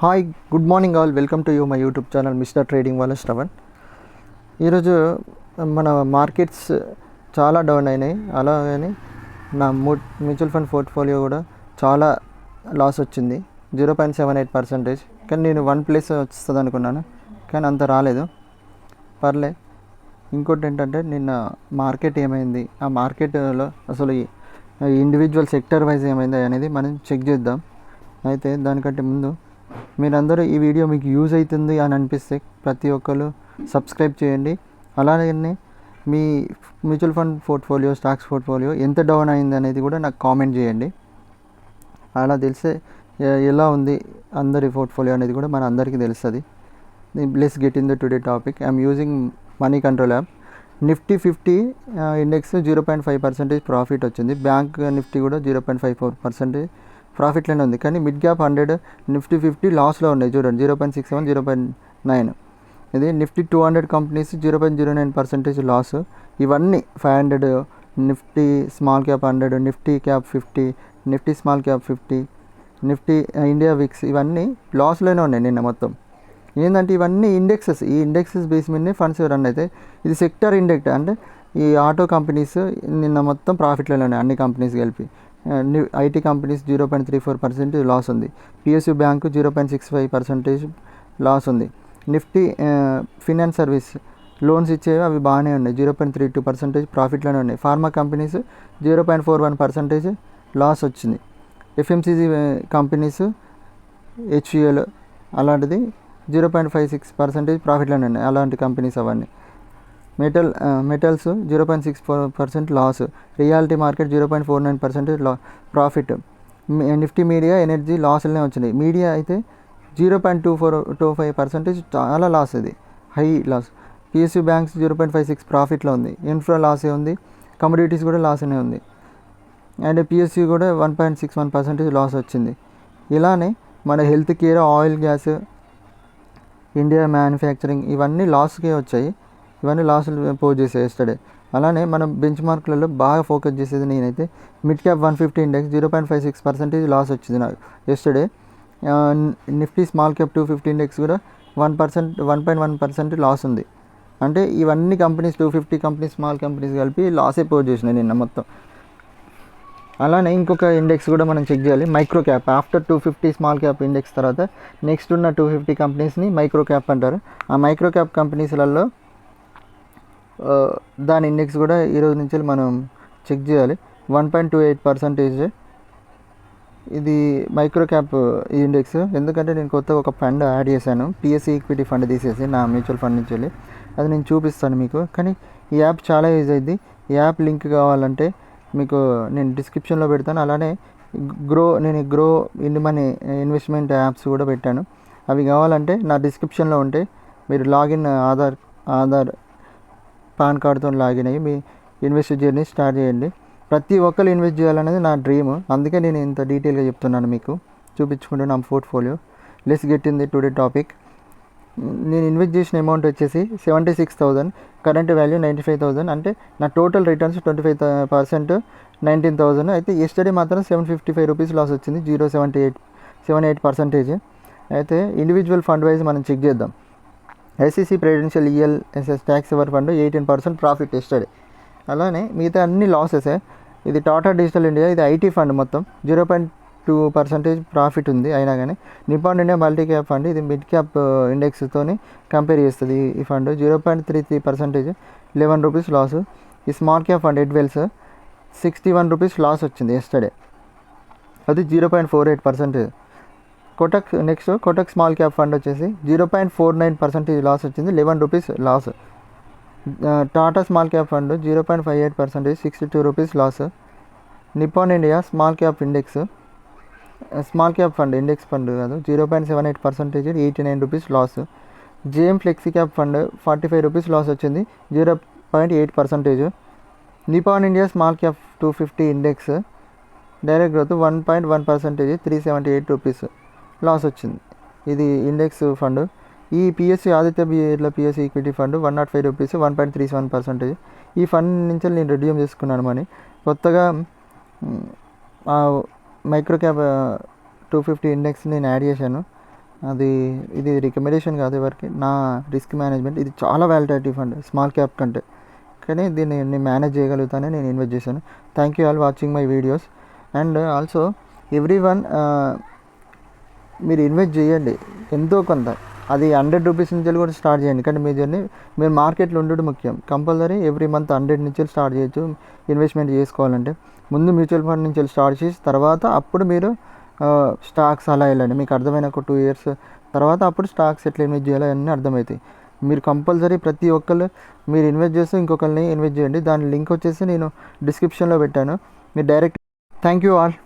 Hi, good morning all. Welcome to my YouTube channel mister trading వాళ్ళ శ్రవణ్. ఈరోజు మన markets చాలా డౌన్ అయినాయి. అలాగని నా మ్యూచువల్ ఫండ్ పోర్ట్ఫోలియో కూడా చాలా లాస్ వచ్చింది, 0.78%. కానీ నేను 1+ వస్తుంది అనుకున్నాను, కానీ అంత రాలేదు, పర్లే. ఇంకోటి ఏంటంటే నిన్న మార్కెట్ ఏమైంది, ఆ మార్కెట్లో అసలు ఇండివిజువల్ సెక్టర్ వైజ్ ఏమైంది అనేది మనం చెక్ చేద్దాం. అయితే దానికంటే ముందు మీరందరూ ఈ వీడియో మీకు యూజ్ అవుతుంది అని అనిపిస్తే ప్రతి ఒక్కరు సబ్స్క్రైబ్ చేయండి. అలాగే మీ mutual fund portfolio, stocks portfolio ఎంత డౌన్ అయింది అనేది కూడా నాకు కామెంట్ చేయండి. అలా తెలిసే ఎలా ఉంది అందరి పోర్ట్ఫోలియో అనేది కూడా మన అందరికీ తెలుస్తుంది. Let's get in the today topic. I'm using money control app. Nifty 50 index 0.5% profit వచ్చింది. బ్యాంక్ నిఫ్టీ కూడా 0.54% ప్రాఫిట్లోనే ఉంది. కానీ మిడ్ క్యాప్ 100, నిఫ్టీ 50 లాస్లో ఉన్నాయి చూడండి, 0.67, 0.9. ఇది నిఫ్టీ 200 కంపెనీస్ 0.09% లాస్. ఇవన్నీ 500, Nifty small cap 100, Nifty cap 50, Nifty small cap 50, Nifty India VIX ఇవన్నీ లాస్లోనే ఉన్నాయి నిన్న మొత్తం. ఏంటంటే ఇవన్నీ ఇండెక్సెస్, ఈ ఇండెక్సెస్ బేస్ మీదనే ఫండ్స్ రన్ అయితే. ఇది సెక్టర్ ఇండెక్ట్ అంటే ఈ ఆటో కంపెనీస్ నిన్న మొత్తం ప్రాఫిట్లోనే ఉన్నాయి, అన్ని కంపెనీస్ కలిపి. ఐటీ కంపెనీస్ 0.34% లాస్ ఉంది. పిఎస్యూ బ్యాంకు 0.65% లాస్ ఉంది. నిఫ్టీ ఫినాన్స్ సర్వీస్ లోన్స్ ఇచ్చేవి అవి బాగానే ఉన్నాయి, 0.32% ప్రాఫిట్లోనే ఉన్నాయి. ఫార్మా కంపెనీస్ 0.41% లాస్ వచ్చింది. ఎఫ్ఎంసీజీ కంపెనీస్ హెచ్యుఎల్ అలాంటిది 0.56% ప్రాఫిట్లోనే ఉన్నాయి, అలాంటి కంపెనీస్ అవన్నీ. Metals 0.64% loss. Reality market 0.49% profit. Nifty media energy లాస్లోనే వచ్చినాయి. మీడియా అయితే 0.25% చాలా లాస్, ఇది హై లాస్. పిఎస్యూ బ్యాంక్స్ 0.56 ప్రాఫిట్లో ఉంది. ఇన్ఫ్రా లాసే ఉంది, కమోడిటీస్ కూడా లాస్నే ఉంది. అండ్ పిఎస్యూ కూడా 1.61% లాస్ వచ్చింది. ఇలానే మన health care, oil gas, India manufacturing ఇవన్నీ లాస్కే వచ్చాయి, ఇవన్నీ లాస్లు పోజ్ చేసాయి ఎస్టర్డే. అలానే మనం బెంచ్ మార్క్లలో బాగా ఫోకస్ చేసేది నేనైతే మిడ్ క్యాప్ 150 ఇండెక్స్ 0.56% లాస్ వచ్చింది నాకు yesterday. Nifty small cap 250 index కూడా 1.1% లాస్ ఉంది. అంటే ఇవన్నీ కంపెనీస్ 250 కంపెనీస్ స్మాల్ కంపెనీస్ కలిపి లాసే పోజ్ చేసినాయి నిన్న మొత్తం. అలానే ఇంకొక ఇండెక్స్ కూడా మనం చెక్ చేయాలి, micro cap. After 250 small cap index తర్వాత నెక్స్ట్ ఉన్న 250 కంపెనీస్ని మైక్రో క్యాప్ అంటారు. ఆ మైక్రో క్యాప్ కంపెనీస్లలో దాని ఇండెక్స్ కూడా ఈరోజు నుంచి మనం చెక్ చేయాలి. 1.28% ఇది మైక్రో క్యాప్ ఇండెక్స్. ఎందుకంటే నేను కొత్తగా ఒక ఫండ్ యాడ్ చేశాను, పిఎస్సి ఈక్విటీ ఫండ్ తీసేసి నా మ్యూచువల్ ఫండ్ నుంచి వెళ్ళి, అది నేను చూపిస్తాను మీకు. కానీ ఈ యాప్ చాలా యూజ్ అయింది. ఈ యాప్ లింక్ కావాలంటే మీకు నేను డిస్క్రిప్షన్లో పెడతాను. అలానే నేను grow in money investment apps కూడా పెట్టాను, అవి కావాలంటే నా డిస్క్రిప్షన్లో ఉంటే మీరు లాగిన్ ఆధార్ పాన్ కార్డ్తో లాగిన్ అయ్యి మీ ఇన్వెస్ట్ జర్నీ స్టార్ట్ చేయండి. ప్రతి ఒక్కరు ఇన్వెస్ట్ చేయాలనేది నా డ్రీమ్, అందుకే నేను ఇంత డీటెయిల్గా చెప్తున్నాను, మీకు చూపించుకుంటూ నా portfolio. Let's get in the today topic. నేను ఇన్వెస్ట్ చేసిన అమౌంట్ వచ్చేసి 76,000, కరెంట్ వాల్యూ 95,000. అంటే నా టోటల్ రిటర్న్స్ 25%, 19,000. అయితే ఎస్టర్డే మాత్రం 755 రూపీస్ లాస్ వచ్చింది, 0.78%. అయితే ఇండివిజువల్ ఫండ్ వైజ్ మనం చెక్ చేద్దాం. ICICI Prudential ELSS tax saver fund 18% profit yesterday. అలానే మిగతా అన్ని లాసెసే. ఇది టాటా డిజిటల్ ఇండియా, ఇది ఐటీ ఫండ్, మొత్తం 0.2% ప్రాఫిట్ ఉంది. అయినా కానీ Nippon India multi cap fund, ఇది మిడ్ క్యాప్ ఇండెక్స్తో కంపేర్ చేస్తుంది. ఈ ఫండ్ 0.33%, 11 రూపీస్ లాసు. ఈ small cap fund Edelweiss 61 rupees loss వచ్చింది ఎస్టర్డే, అది 0.48%. కోటక్ స్మాల్ క్యాప్ ఫండ్ వచ్చేసి 0.49% లాస్ వచ్చింది, 11 rupees loss. Tata small cap fund 0.58%, 62 rupees loss. Nippon India small cap index, small cap fund index fund కాదు, 0.78%, 89 rupees loss. JM flexi cap fund 45 rupees loss వచ్చింది, 0.8%. Nippon India small cap 250 index direct growth 1.1%, 378 rupees loss వచ్చింది. ఇది index fund. ఈ PSC Aditya Birla PSC equity fund 105 rupees, 1.37%. ఈ fund నుంచి నేను redeem చేసుకున్నాను money. కొత్తగా మైక్రో క్యాప్ 250 ఇండెక్స్ నేను యాడ్ చేశాను. ఇది రికమెండేషన్ కాదు ఎవరికి, నా రిస్క్ మేనేజ్మెంట్. ఇది చాలా వాలిడేటివ్ ఫండ్ స్మాల్ క్యాప్ కంటే, కానీ దీన్ని నేను మేనేజ్ చేయగలుగుతానే నేను ఇన్వెస్ట్ చేశాను. Thank you all watching my videos. And also everyone, మీరు ఇన్వెస్ట్ చేయండి ఎంతో కొంత, అది 100 రూపీస్ నుంచి కూడా స్టార్ట్ చేయండి. కానీ మీ జర్నీ, మీరు మార్కెట్లో ఉండడం ముఖ్యం. కంపల్సరీ ఎవ్రీ మంత్ 100 నుంచి స్టార్ట్ చేయొచ్చు ఇన్వెస్ట్మెంట్ చేసుకోవాలంటే. ముందు మ్యూచువల్ ఫండ్ నుంచి స్టార్ట్ చేసి తర్వాత అప్పుడు మీరు స్టాక్స్ అలా వెళ్ళండి. మీకు అర్థమైన ఒక 2 ఇయర్స్ తర్వాత అప్పుడు స్టాక్స్ ఎట్లా ఇన్వెస్ట్ చేయాలో అన్నీ అర్థమవుతాయి. మీరు కంపల్సరీ ప్రతి ఒక్కరు మీరు ఇన్వెస్ట్ చేస్తూ ఇంకొకరిని ఇన్వెస్ట్ చేయండి. దాని లింక్ వచ్చేసి నేను డిస్క్రిప్షన్లో పెట్టాను. మీరు డైరెక్ట్. Thank you all.